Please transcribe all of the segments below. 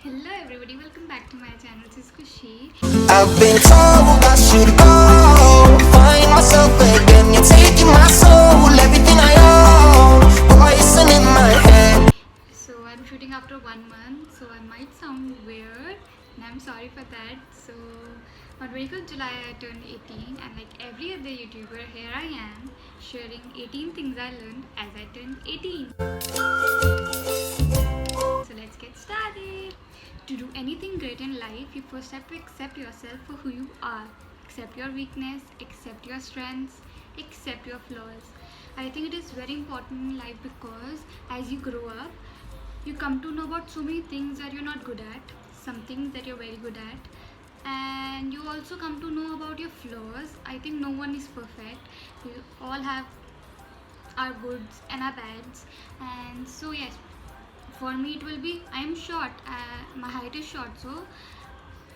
Hello everybody, welcome back to my channel. This is Kushi. I've been told I should go, find myself again. You're taking my soul, everything I own, poison in my head. So I'm shooting after 1 month, so I might sound weird, and I'm sorry for that. So on 25th July I turned 18, and like every other YouTuber, here I am sharing 18 things I learned as I turned 18. So let's get started. To do anything great in life, you first have to accept yourself for who you are. Accept your weakness, accept your strengths, accept your flaws. I think it is very important in life because as you grow up, you come to know about so many things that you're not good at, some things that you're very good at, and you also come to know about your flaws. I think no one is perfect. We all have our goods and our bads, and so yes, for me it will be I am short, my height is short, so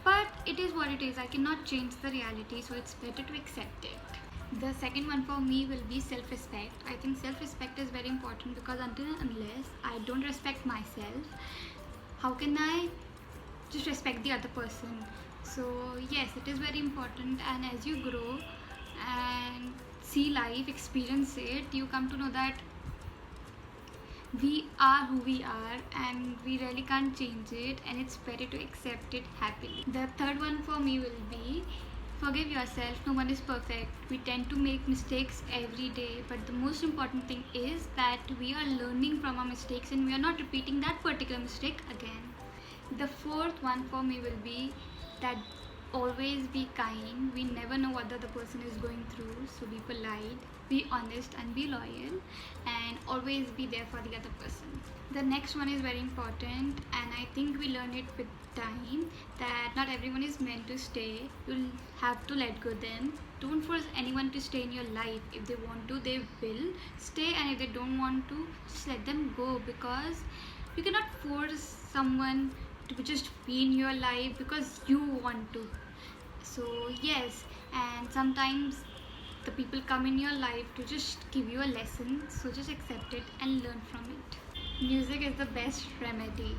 but it is what it is. I cannot change the reality, so it's better to accept it. The second one for me will be self-respect. I think self-respect is very important because until and unless I don't respect myself, how can I just respect the other person? So yes, it is very important, and as you grow and see life, experience it, you come to know that we are who we are and we really can't change it, and it's better to accept it happily. The third one for me will be forgive yourself. No one is perfect. We tend to make mistakes every day, but the most important thing is that we are learning from our mistakes and we are not repeating that particular mistake again. The fourth one for me will be that always be kind. We never know what the other person is going through, so be polite, be honest, and be loyal, and always be there for the other person. The next one is very important, and I think we learn it with time that not everyone is meant to stay. You'll have to let go them. Don't force anyone to stay in your life. If they want to, they will stay, and if they don't want to, just let them go, because you cannot force someone to just be in your life because you want to. So yes, and sometimes the people come in your life to just give you a lesson, so just accept it and learn from it. Music is the best remedy.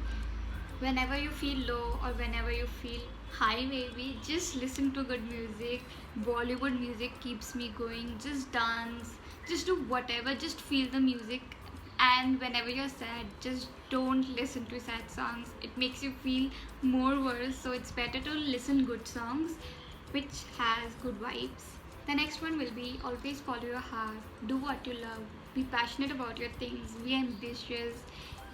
Whenever you feel low or whenever you feel high, maybe just listen to good music. Bollywood music keeps me going. Just dance, just do whatever, just feel the music. And whenever you're sad, just don't listen to sad songs. It makes you feel more worse, so it's better to listen good songs which has good vibes. The next one will be always follow your heart. Do what you love. Be passionate about your things. Be ambitious.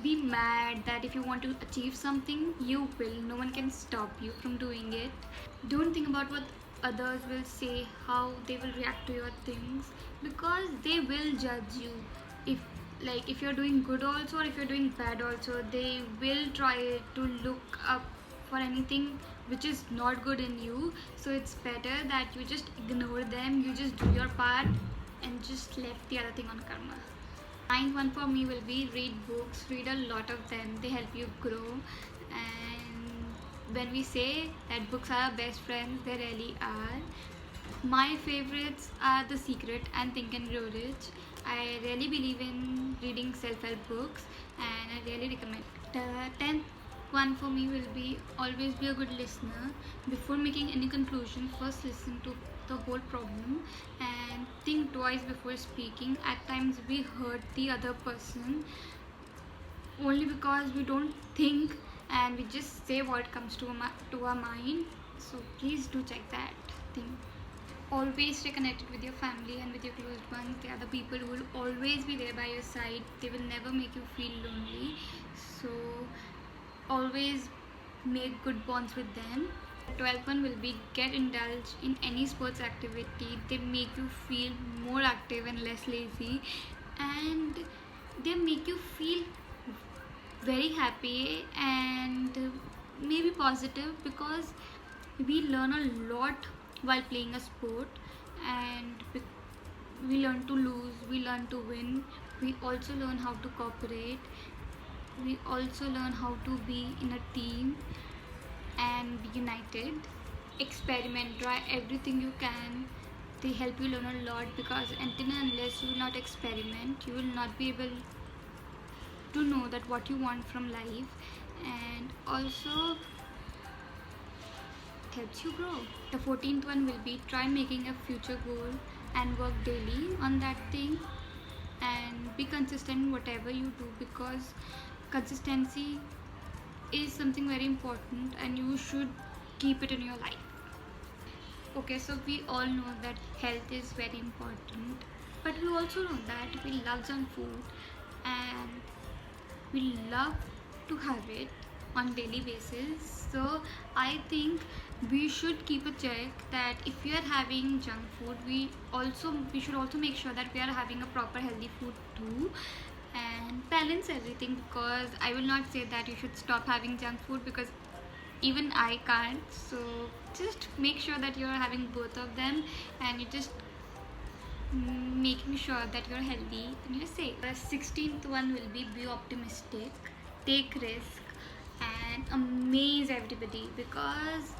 Be mad that if you want to achieve something, you will. No one can stop you from doing it. Don't think about what others will say, how they will react to your things, because they will judge you. If if you're doing good also, or if you're doing bad also, they will try to look up for anything which is not good in you. So it's better that you just ignore them, you just do your part and just left the other thing on karma. Ninth one for me will be read books. Read a lot of them, they help you grow. And when we say that books are our best friends, they really are. My favorites are The Secret and Think and Grow Rich. I really believe in reading self-help books and I really recommend. The 10th one for me will be always be a good listener. Before making any conclusion, first listen to the whole problem and think twice before speaking. At times we hurt the other person only because we don't think and we just say what comes to our mind. So please do check that thing. Always stay connected with your family and with your close ones. They are the people who will always be there by your side. They will never make you feel lonely. So always make good bonds with them. The 12th one will be get indulged in any sports activity. They make you feel more active and less lazy, and they make you feel very happy and maybe positive, because we learn a lot while playing a sport, and we learn to lose, we learn to win, we also learn how to cooperate, we also learn how to be in a team and be united. Experiment, try everything you can. They help you learn a lot, because until and unless you will not experiment, you will not be able to know that what you want from life. and also helps you grow. The 14th one will be try making a future goal and work daily on that thing, and be consistent in whatever you do, because consistency is something very important and you should keep it in your life. Okay, so we all know that health is very important, but we also know that we love junk food and we love to have it on daily basis. So I think we should keep a check that if we are having junk food, we should also make sure that we are having a proper healthy food too, and balance everything, because I will not say that you should stop having junk food, because even I can't. So just make sure that you're having both of them and you just making sure that you're healthy and you're safe. The 16th one will be optimistic, take risk, and amaze everybody, because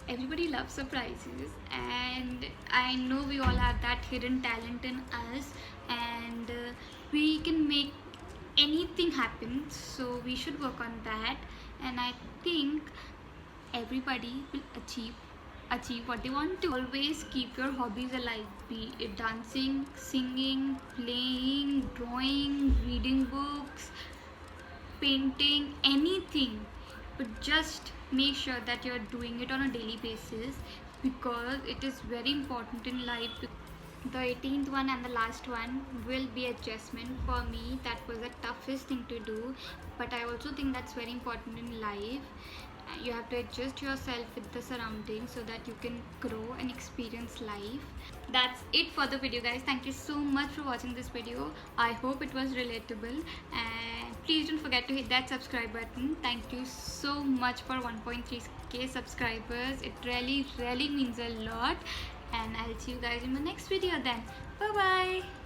everybody loves surprises, and I know we all have that hidden talent in us, and we can make anything happen. So we should work on that, and I think everybody will achieve what they want to. Always keep your hobbies alive, be it dancing, singing, playing, drawing, reading books, painting, anything, but just make sure that you're doing it on a daily basis, because it is very important in life. The 18th one and the last one will be adjustment. For me, that was the toughest thing to do, but I also think that's very important in life. You have to adjust yourself with the surroundings so that you can grow and experience life. That's it for the video, guys. Thank you so much for watching this video. I hope it was relatable, and please don't forget to hit that subscribe button. Thank you so much for 1.3k subscribers. It really means a lot, and I'll see you guys in my next video then. Bye bye.